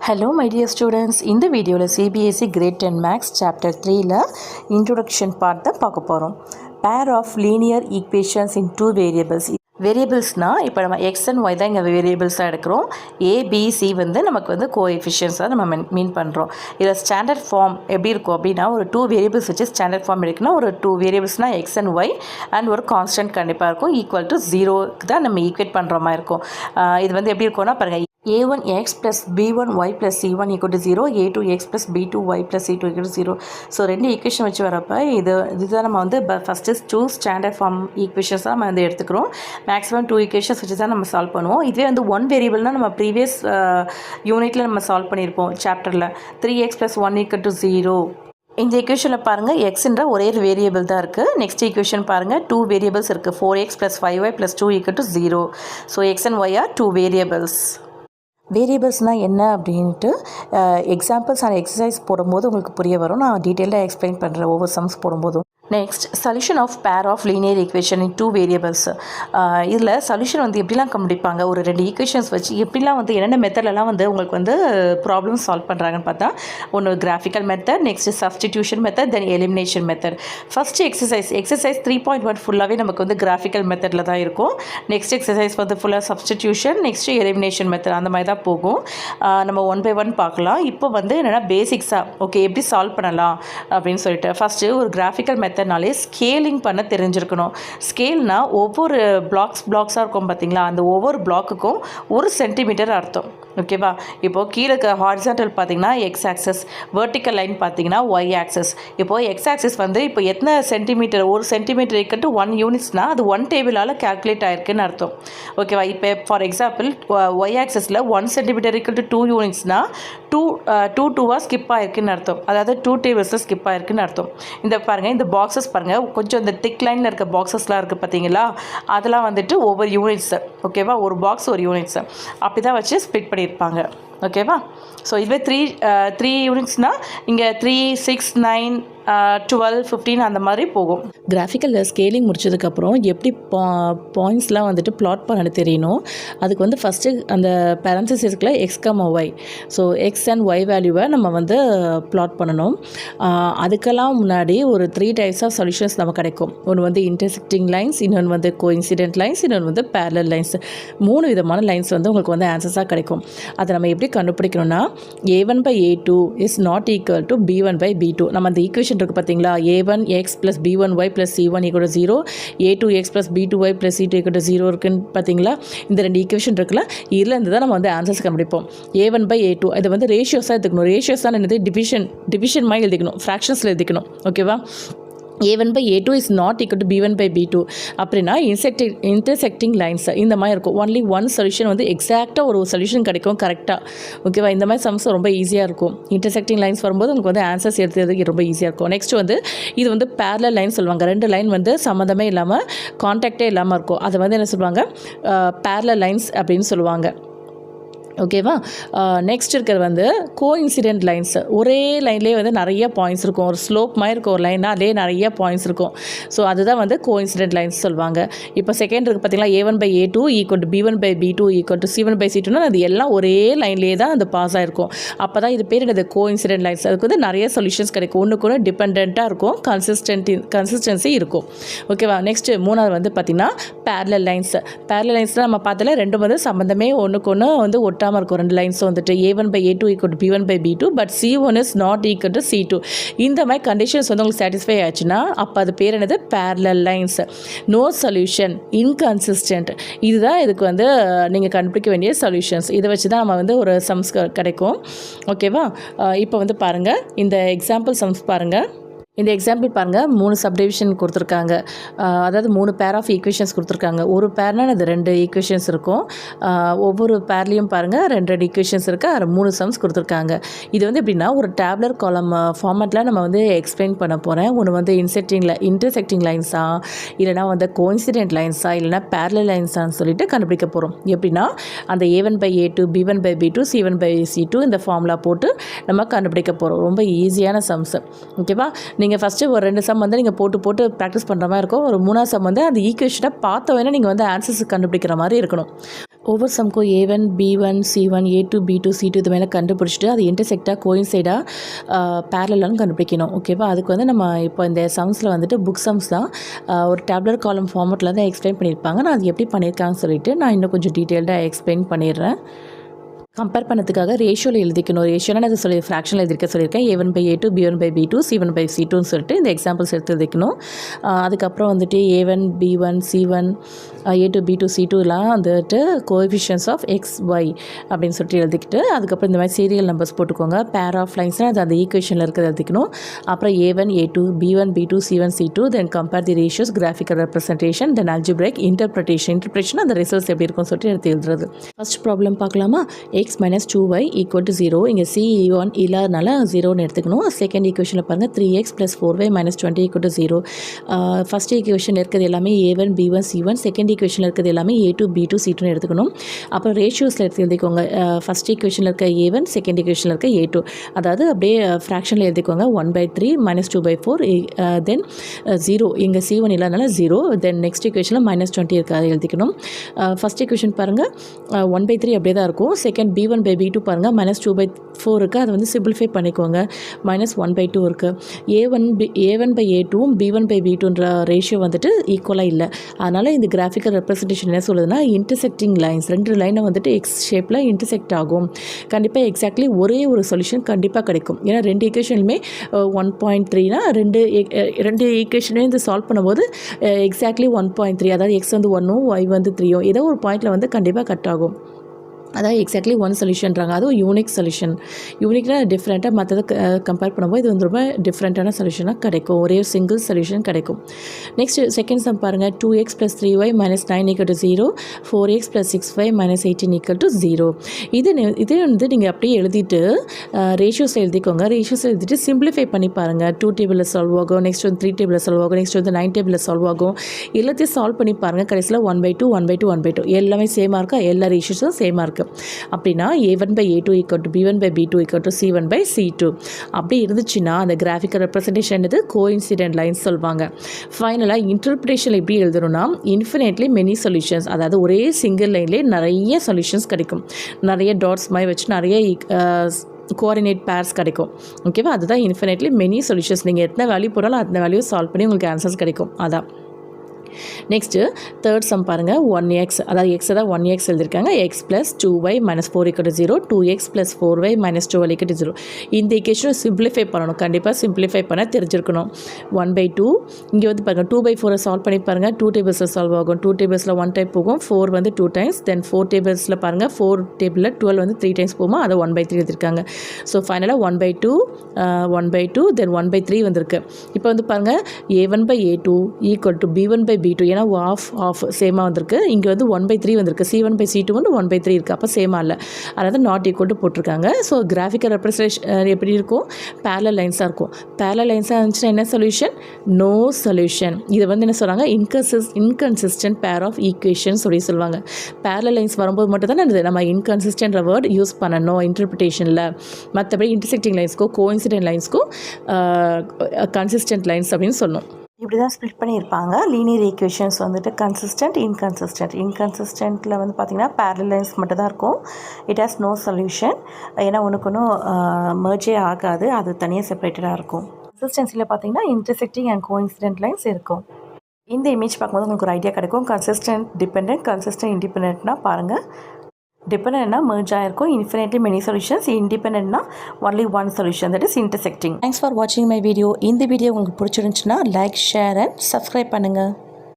Hello my dear students, இந்த வீடியோவில் CBSE Grade 10 Maths Chapter 3ல Introduction part தான் பார்க்க போகிறோம். Pair of linear equations in two variables. வேரியபிள்ஸ்னால் இப்போ நம்ம எக்ஸ் அண்ட் ஒய் தான் இங்கே வேரியபிள்ஸாக எடுக்கிறோம். ஏபிசி வந்து நமக்கு வந்து கோஎஃபிஷியன்ஸாக நம்ம மீன் பண்ணுறோம். இதில் ஸ்டாண்டர்ட் ஃபார்ம் எப்படி இருக்கும் அப்படின்னா ஒரு 2 வேரியபிள்ஸ் வச்சு ஸ்டாண்டர்ட் ஃபார்ம் எடுக்கணும். ஒரு 2 வேரியபிள்ஸ்னால் எக்ஸ் அண்ட் ஒய் அண்ட் ஒரு கான்ஸ்டன்ட் கண்டிப்பாக இருக்கும். ஈக்குவல் டு 0க்கு தான் நம்ம ஈக்குவேட் பண்ணுற மாதிரி இருக்கும். இது வந்து எப்படி இருக்கும்னா பாருங்கள், a1x plus b1y plus c1 equal to 0, a2x plus b2y plus c2 equal to 0. So ரெண்டு ஈக்குவேஷன் வச்சு வரப்போ இதுதான் நம்ம வந்து ஃபஸ்ட்டு 2 ஸ்டாண்டர்ட் ஃபார்ம் ஈக்குவேஷன்ஸ் தான் நம்ம வந்து எடுத்துக்கிறோம். மேக்ஸிமம் 2 ஈக்குவேஷன்ஸ் வச்சு தான் நம்ம சால்வ் பண்ணுவோம். இதுவே வந்து 1 வேரியபிள்னால் நம்ம ப்ரீவியஸ் யூனிட்டில் நம்ம சால்வ் பண்ணியிருப்போம் சாப்டரில் 3x plus 1 equal to 0. இந்த ஈக்குவேஷனில் பாருங்கள் எக்ஸ்ன்ற ஒரே வேரியபிள் தான் இருக்குது. நெக்ஸ்ட் ஈக்குவேஷன் பாருங்கள் 2 வேரியபிள்ஸ் இருக்குது. 4x plus 5y plus 2 equal to 0. So X and Y are 2 variables. வேரியபிள்ஸ்னால் என்ன அப்படின்ட்டு எக்ஸாம்பிள்ஸ் அண்ட் எக்ஸசைஸ் போடும்போது உங்களுக்கு புரிய வரும். நான் டீட்டெயிலாக எக்ஸ்பிளைன் பண்ணுறேன் ஒவ்வொரு சம்ஸ் போடும்போதும். Next solution of pair of linear equation in 2 variables. இதில் சொல்யூஷன் வந்து எப்படிலாம் கண்டுபிடிப்பாங்க, ஒரு 2 ஈக்குவேஷன்ஸ் வச்சு எப்படிலாம் வந்து என்னென்ன மெத்தட்லலாம் வந்து உங்களுக்கு வந்து ப்ராப்ளம் சால்வ் பண்ணுறாங்கன்னு பார்த்தா ஒன்று graphical method, next substitution method, then elimination method. First exercise 3.1 ஃபுல்லாகவே நமக்கு வந்து கிராஃபிக்கல் மெத்தடில் தான் இருக்கும். நெக்ஸ்ட் எக்ஸசைஸ் வந்து ஃபுல்லாக சப்ஸ்டிடியூஷன், நெக்ஸ்ட் எலிமினேஷன் மெத்தட், அந்த மாதிரி தான் போகும். நம்ம 1 by 1 பார்க்கலாம். இப்போ வந்து என்னென்னா பேசிக்ஸாக ஓகே எப்படி சால்வ் பண்ணலாம் அப்படின்னு சொல்லிட்டு ஃபஸ்ட்டு ஒரு கிராஃபிக்கல் மெத்தட்னாலே ஸ்கேலிங் பண்ண தெரிஞ்சிருக்கணும். ஸ்கேல்னால் ஒவ்வொரு பிளாக்ஸாக இருக்கும் பார்த்தீங்களா, அந்த ஒவ்வொரு பிளாக்குக்கும் 1 சென்டிமீட்டர் அர்த்தம். ஓகேவா? இப்போது கீழே இருக்க ஹாரிசான்டல் பார்த்தீங்கன்னா எக்ஸ் ஆக்சஸ், வெர்டிக்கல் லைன் பார்த்தீங்கன்னா ஒய் ஆக்சஸ். இப்போது எக்ஸ் ஆக்சஸ் வந்து இப்போ எத்தனை சென்டிமீட்டர், 1 சென்டிமீட்டர் ஈக்குவல் டு 1 யூனிட்ஸ்னால் அது 1 டேபிளால் கேல்குலேட் ஆயிருக்குன்னு அர்த்தம். ஓகேவா? இப்போ ஃபார் எக்ஸாம்பிள் ஒய் ஆக்சஸில் 1 சென்டிமீட்டர் ஈக்குவல் டு 2 யூனிட்ஸ்னால் 2 ஸ்கிப் ஆயிருக்குன்னு அர்த்தம். அதாவது 2 டேபிள்ஸில் ஸ்கிப் ஆயிருக்குன்னு அர்த்தம். இந்த பாருங்கள், இந்த பாக்ஸஸ் பாருங்கள், கொஞ்சம் இந்த திக் லைனில் இருக்க பாக்ஸஸ்லாம் இருக்குது பார்த்தீங்களா, அதெல்லாம் வந்துட்டு ஒவ்வொரு யூனிட்ஸு. ஓகேவா? ஒரு பாக்ஸ் ஒரு யூனிட்ஸு அப்படி தான் வச்சு ஸ்பிட் பண்ணியிருப்பாங்க. ஓகேவா? ஸோ இதுவே 3 யூனிட்ஸ்னால் இங்கே 3, 6, 9, 12, 15 அந்த மாதிரி போகும். கிராஃபிக்கலில் ஸ்கேலிங் முடிச்சதுக்கப்புறம் எப்படி பாயிண்ட்ஸ்லாம் வந்துட்டு பிளாட் பண்ண தெரியணும். அதுக்கு வந்து ஃபஸ்ட்டு அந்த பேரன்சிஸ்க்குள்ள X comma Y, so X and Y வேல்யூவை நம்ம வந்து பிளாட் பண்ணணும். அதுக்கெல்லாம் முன்னாடி ஒரு 3 டைப்ஸ் ஆஃப் சொல்யூஷன்ஸ் நமக்கு கிடைக்கும். ஒன்று வந்து இன்டர்செக்டிங் லைன்ஸ், இன்னொன்று வந்து கோஇன்சிடென்ட் லைன்ஸ், இன்னொன்று வந்து பேரலல் லைன்ஸ். 3 விதமான லைன்ஸ் வந்து உங்களுக்கு வந்து ஆன்சர்ஸாக கிடைக்கும். அதை நம்ம எப்படி கண்டுபிடிக்கணும்னா a1 by a2 is not equal to b1 by b2. நம்ம அந்த ஈக்குவேஷன் இருக்குது பார்த்தீங்களா, a1x plus b1y plus c1 equal to 0, a2x plus b2y plus c2 equal to 0 இருக்குன்னு பார்த்தீங்களா. இந்த 2 ஈக்குவேஷன் இருக்குல்ல, இதில் இருந்து தான் நம்ம வந்து ஆன்சர்ஸ் கண்டுபிடிப்போம். a1 by a2 இதை வந்து ரேஷியோஸாக எடுத்துக்கணும். ரேஷியோஸ் தான் என்னது, டிவிஷன் மாதிரி எழுதிக்கணும், ஃப்ராக்ஷன்ஸில் எழுதிக்கணும். ஓகேவா? a1 by a2 is not equal to b1 by b2 அப்படின்னா இன்டர்செக்டிங் லைன்ஸ் இந்த மாதிரி இருக்கும். ஒன்லி 1 சொல்யூஷன் வந்து எக்ஸாக்டாக ஒரு சொல்யூஷன் கிடைக்கும் கரெக்டாக. ஓகேவா? இந்த மாதிரி சம்ஸ் ரொம்ப ஈஸியாக இருக்கும். இன்டர்செக்டிங் லைன்ஸ் வரும்போது உங்களுக்கு வந்து ஆன்சர்ஸ் எடுத்துறதுக்கு ரொம்ப ஈஸியாக இருக்கும். நெக்ஸ்ட் வந்து இது வந்து பேரலல் லைன் சொல்லுவாங்க. 2 லைன் வந்து சம்மந்தமே இல்லாமல் கான்டாக்டே இல்லாமல் இருக்கும். அதை வந்து என்ன சொல்லுவாங்க, பேரலல் லைன்ஸ் அப்படின்னு சொல்லுவாங்க. ஓகேவா? நெக்ஸ்ட் இருக்கிறது வந்து கோஇன்சிடென்ட் லைன்ஸ். ஒரே லைன்லேயே வந்து நிறைய பாயிண்ட்ஸ் இருக்கும். ஒரு ஸ்லோப் மாதிரி இருக்கும் ஒரு லைன்னா, அதிலே நிறைய பாயிண்ட்ஸ் இருக்கும். ஸோ அதுதான் வந்து கோஇன்சிடென்ட் லைன்ஸ் சொல்லுவாங்க. இப்போ செகண்ட் இருக்குது பார்த்தீங்களா, a1 by a2 equal to b1 by b2 equal to c1 by c2னா அது எல்லாம் ஒரே லைன்லேயே தான் அது பாஸ் ஆகிருக்கும். அப்போ தான் இது பேர் என்னது, கோஇன்சிடென்ட் லைன்ஸ். அதுக்கு வந்து நிறைய சொல்யூஷன்ஸ் கிடைக்கும். ஒன்றுக்கு ஒன்று டிபெண்ட்டாக இருக்கும், கன்சிஸ்டன்சி இருக்கும். ஓகேவா? நெக்ஸ்ட் 3வது வந்து பார்த்திங்கன்னா பேரலல் லைன்ஸ். பேரலல் லைன்ஸ்லாம் நம்ம பார்த்தாலே 2 வந்து சம்மந்தமே ஒன்றுக்கு ஒன்று வந்து இருக்கும். 2 லைன்ஸ் வந்துட்டு a1 by a2 equal to b1 by b2 but c1 is not equal to c2. இந்த மாதிரி கண்டிஷன்ஸ் வந்து உங்களுக்கு சாட்டிஸ்ஃபை ஆச்சுன்னா அப்போ அது பேர் என்னது, parallel lines. No solution, inconsistent. இதுதான் இதுக்கு வந்து நீங்கள் கண்டுபிடிக்க வேண்டிய சொல்யூஷன்ஸ். இதை வச்சு தான் நம்ம வந்து ஒரு சம்ஸ் கிடைக்கும். ஓகேவா? இப்போ வந்து பாருங்கள், இந்த எக்ஸாம்பிள் சம்ஸ் பாருங்கள். இந்த எக்ஸாம்பிள் பாருங்கள், 3 சப்டிவிஷன் கொடுத்துருக்காங்க. அதாவது 3 பேர் ஆஃப் ஈக்குவேஷன்ஸ் கொடுத்துருக்காங்க. ஒரு பேர்னால் அது 2 ஈக்குவேஷன்ஸ் இருக்கும். ஒவ்வொரு பேர்லேயும் பாருங்கள் 2 ஈக்குவேஷன்ஸ் இருக்குது. அது 3 சம்ஸ் கொடுத்துருக்காங்க. இது வந்து எப்படின்னா ஒரு டேப்லர் காலம் ஃபார்மேட்டில் நம்ம வந்து எக்ஸ்பிளைன் பண்ண போகிறேன். ஒன்று வந்து இன்டர்செக்டிங் லைன்ஸா, இல்லைனா வந்து கோஇன்சிடென்ட் லைன்ஸா, இல்லைனா பேரலல் லைன்ஸான்னு சொல்லிட்டு கண்டுபிடிக்க போகிறோம். எப்படின்னா அந்த a1 by a2, b1 by b2, c1 by c2 இந்த ஃபார்முலா போட்டு நம்ம கண்டுபிடிக்க போகிறோம். ரொம்ப ஈஸியான சம்ஸ். ஓகேவா? நீங்கள் ஃபஸ்ட்டு ஒரு 2 சம் வந்து நீங்கள் போட்டு ப்ராக்டிஸ் பண்ணுற மாதிரி இருக்கும். ஒரு 3ஆவது சம் வந்து அந்த ஈக்குவேஷனை பார்த்த வேணால் நீங்கள் வந்து ஆன்சர்ஸ் கண்டுபிடிக்கிற மாதிரி இருக்கணும். ஒவ்வொரு சம்க்கும் A1 B1 C1 A2 B2 C2 இது மேலே கண்டுபிடிச்சிட்டு அது இன்டர்செக்டாக கோயின்சைடாக பேரலான்னு கண்டுபிடிக்கணும். ஓகேவா? அதுக்கு வந்து நம்ம இப்போ இந்த சம்ஸில் வந்துட்டு புக் சம்ஸ் தான் ஒரு டேப்லர் காலம் ஃபார்மேட்டில் தான் எக்ஸ்பிளைன் பண்ணியிருப்பாங்க. நான் அது எப்படி பண்ணியிருக்காங்கன்னு சொல்லிட்டு நான் இன்னும் கொஞ்சம் டீட்டெயில்டாக எக்ஸ்பிளைன் பண்ணிடுறேன். கம்பேர் பண்ணதுக்காக ரேஷியோவில் எழுதிக்கணும். ரேஷியோவில் நான் சொல்லி ஃப்ராக்ஷனில் எழுதிருக்க சொல்லியிருக்கேன். A1/A2 B1/B2 C1/C2ன்னு சொல்லிட்டு இந்த எக்ஸாம்பிள்ஸ் எடுத்து எழுதிக்கணும். அதுக்கப்புறம் வந்துட்டு A1 B1 C1 A2 B2 C2லாம் வந்துட்டு கோஎஃபிஷியன்ஸ் ஆஃப் XY அப்படின்னு சொல்லிட்டு எழுதிக்கிட்டு அதுக்கப்புறம் இந்த மாதிரி சீரியல் நம்பர்ஸ் போட்டுக்கோங்க. பேர் ஆஃப் லைன்ஸ்னால் அது அந்த ஈக்குவேஷனில் இருக்கிறது எழுதிக்கணும். அப்புறம் A1 A2 B1 B2 C1 C2 தென் கம்பேர் தி ரேஷியோஸ் கிராஃபிக்கல் ரெப்ரசன்டேஷன் தென் அல்ஜிப்ரைக் இன்டர்பிரேஷன் அந்த ரிசல்ட்ஸ் எப்படி இருக்கும்னு சொல்லிட்டு எடுத்து எழுதுறது. ஃபர்ஸ்ட் ப்ராப்ளம் பார்க்கலாமா? x minus 2y equal to 0. இங்கே C1 இல்லாதனால 0ன்னு எடுத்துக்கணும். செகண்ட் ஈக்குவேஷனில் பாருங்கள் 3x plus 4y minus 20 equal to 0. First ஈக்குவேஷனில் இருக்கிறது எல்லாமே A1 B1 C1. செகண்ட் ஈக்குவேஷனில் இருக்கிறது எல்லாமே A2 B2 C2ன்னு எடுத்துக்கணும். அப்புறம் ரேஷியோஸில் எடுத்து எழுதிக்கோங்க. ஃபஸ்ட் ஈக்குவேஷனில் இருக்க A1 செகண்ட் ஈக்குவேஷனில் இருக்க A2 அதாவது அப்படியே ஃப்ராக்ஷனில் எழுதிக்கோங்க. 1/3 minus 2/4 தென் 0 இங்கே C1 இல்லாதனால 0 தென் நெக்ஸ்ட் ஈக்குவேஷனில் -20 இருக்குது அதை எழுதிக்கணும். ஃபஸ்ட் ஈக்குவேஷன் பாருங்கள் 1/3 அப்படியே தான் இருக்கும். செகண்ட் B1/B2 பாருங்கள் -2/4 இருக்குது. அதை வந்து சிம்பிளிஃபை பண்ணிக்கோங்க. -1/2 இருக்குது. A1/A2 B1/B2ன்ற ரேஷியோ வந்துட்டு ஈக்குவலாக இல்லை. அதனால் இந்த கிராஃபிக்கல் ரெப்ரசன்டேஷன் என்ன சொல்லுதுன்னா இன்டர்செக்டிங் லைன்ஸ் 2 லைனை வந்துட்டு எக்ஸ் ஷேப்பில் இன்டர்செக்ட் ஆகும். கண்டிப்பாக எக்ஸாக்ட்லி ஒரே ஒரு சொல்யூஷன் கண்டிப்பாக கிடைக்கும். ஏன்னா 2 ஈக்குவேஷனுமே 1.3னா ரெண்டு ஈக்குவேஷனையும் இது சால்வ் பண்ணும்போது எக்ஸாக்ட்லி 1.3 அதாவது எக்ஸ் வந்து 1ம் ஒய் வந்து 3ம் ஏதோ ஒரு பாயிண்டில் வந்து கண்டிப்பாக கட் ஆகும். அதாவது எக்ஸாக்ட்லி ஒன் சொல்யூஷன்றாங்க. அதுவும் யூனிக் சொல்யூஷன். யூனிக்னா டிஃப்ரெண்ட்டாக மற்றதை கம்பேர் பண்ணும்போது இது வந்து ரொம்ப டிஃப்ரெண்ட்டான சொல்யூஷனாக கிடைக்கும். ஒரே ஒரு சிங்கிள் சொல்யூஷன் கிடைக்கும். நெக்ஸ்ட் செகண்ட் சம் பாருங்கள் 2x plus 3y minus 9 equal to 0 4x plus 6y minus 18 equal to 0. இது வந்து நீங்கள் அப்படியே எழுதிட்டு ரேஷியோஸ் எழுதிக்கோங்க. ரேஷியோஸ் எழுதிட்டு சிம்பிளிஃபை பண்ணி பாருங்கள். 2 டேபிளில் சால்வ் ஆகும். நெக்ஸ்ட் வந்து 3 டேபிளில் சால்வ் ஆகும். நெக்ஸ்ட் வந்து 9 டேபிளில் சால்வ் ஆகும். எல்லாத்தையும் சால்வ் பண்ணி பாருங்கள். கடைசியில் 1/2 1/2 1/2 எல்லாமே சேமாக இருக்கா? எல்லா ரேஷியோஸும் சேமாக இருக்குது. அப்படின்னா A1/A2 equal to B1/B2 equal to C1/C2 அப்படி இருந்துச்சுன்னா அந்த கிராஃபிக்கல் ரெப்ரசன்டேஷன் இது கோஇன்சிடென்ட் லைன்ஸ் சொல்லுவாங்க. ஃபைனலாக இன்டர்பிரேஷன் எப்படி எழுதணும்னா இன்ஃபினிட்லி மெனி சொல்யூஷன்ஸ் அதாவது ஒரே சிங்கிள் லைன்லேயே நிறைய சொல்யூஷன்ஸ் கிடைக்கும். நிறைய டாட்ஸ் மாதிரி வச்சு நிறைய கோஆர்டினேட் பேர்ஸ் கிடைக்கும். ஓகேவா? அதுதான் இன்ஃபினிட்லி மெனி சொல்யூஷன்ஸ். நீங்கள் எத்தனை வேல்யூ போட்டாலும் அந்த வேல்யூ சால்வ் பண்ணி உங்களுக்கு ஆன்சர்ஸ் கிடைக்கும். அதான் நெக்ஸ்ட்டு தேர்ட் சம் பாருங்கள் 1x அதாவது எக்ஸ் தான் 1x எழுதியிருக்காங்க. x plus 2y minus 4 equal to 0 2x plus 4y minus 12 equal to 0. இந்த ஈக்குவேஷனை சிம்பிளிஃபை பண்ணணும். கண்டிப்பாக சிம்பிளிஃபை பண்ண தெரிஞ்சிருக்கணும். 1/2 இங்கே வந்து பாருங்கள் 2/4 சால்வ் பண்ணி பாருங்கள். 2 டேபிள்ஸில் சால்வ் ஆகும். 2 டேபிள்ஸில் 1 டைம் போகும். 4 வந்து 2 டைம்ஸ் தென் 4 டேபிள்ஸில் பாருங்கள் 4 டேபிளில் 12 வந்து 3 டைம்ஸ் போகுமா அதை 1/3 எழுதியிருக்காங்க. ஸோ ஃபைனலாக 1/2 தென் 1/3 வந்திருக்கு. இப்போ வந்து பாருங்கள் A1/A2 equal to B1/B2 ஏன்னா ஆஃப் சேமாக வந்திருக்கு. இங்கே வந்து 1/3 வந்திருக்கு. C1/C2 வந்து 1/3 இருக்குது. அப்போ சேமாக இல்லை. அதாவது நாட் ஈக்குவல் டு போட்டிருக்காங்க. ஸோ கிராஃபிக்கல் ரெப்ரசன்டேஷன் எப்படி இருக்கும்? பேரலல் லைன்ஸாக இருக்கும். பேரலல் லைன்ஸாக இருந்துச்சுன்னா என்ன சொல்யூஷன்? No solution. இது வந்து என்ன சொல்கிறாங்க? இன்கன்சிஸ்டன்ட் பேர் ஆஃப் ஈக்குவேஷன் சொல்லுவாங்க. பேரலல் லைன்ஸ் வரும்போது மட்டும் தான் நம்ம இன்கன்சிஸ்டன்ட் வேர்ட் யூஸ் பண்ணணும் இன்டர்பிரிட்டேஷனில். மற்றபடி இன்டர்செக்டிங் லைன்ஸ்க்கோ கோஇன்சிடென்ட் லைன்ஸ்க்கோ கன்சிஸ்டன்ட் லைன்ஸ் அப்படின்னு சொல்லணும். இப்படி தான் ஸ்ப்ளிட் பண்ணியிருப்பாங்க. லீனியர் ஈக்குவேஷன்ஸ் வந்துட்டு கன்சிஸ்டன்ட் இன்கன்சிஸ்டன்ட்டில் வந்து பார்த்திங்கன்னா பேரலல் லைன்ஸ் மட்டும் தான் இருக்கும். It has no solution. ஏன்னா ஒன்றுக்கு ஒன்றும் மெர்ஜே ஆகாது. அது தனியாக செப்பரேட்டடாக இருக்கும். கன்சிஸ்டன்சியில் பார்த்திங்கன்னா இன்டர்செக்டிங் அண்ட் கோஇன்சிடென்ட் லைன்ஸ் இருக்கும். இந்த இமேஜ் பார்க்கும்போது உங்களுக்கு ஒரு ஐடியா கிடைக்கும். கன்சிஸ்டன்ட் டிபெண்டன்ட் கன்சிஸ்டன்ட் இண்டிபெண்டன்ட்னா பாருங்கள். டிபெண்டன்ட்னா மெர்ஜ் ஆகிருக்கும். Infinitely many solutions. இண்டிபெண்டன்ட்னா only one solution that is intersecting. Thanks for வாட்சிங் மை வீடியோ. இந்த வீடியோ உங்களுக்கு பிடிச்சிருந்துச்சுன்னா லைக் ஷேர் அண்ட் சப்ஸ்கிரைப் பண்ணுங்கள்.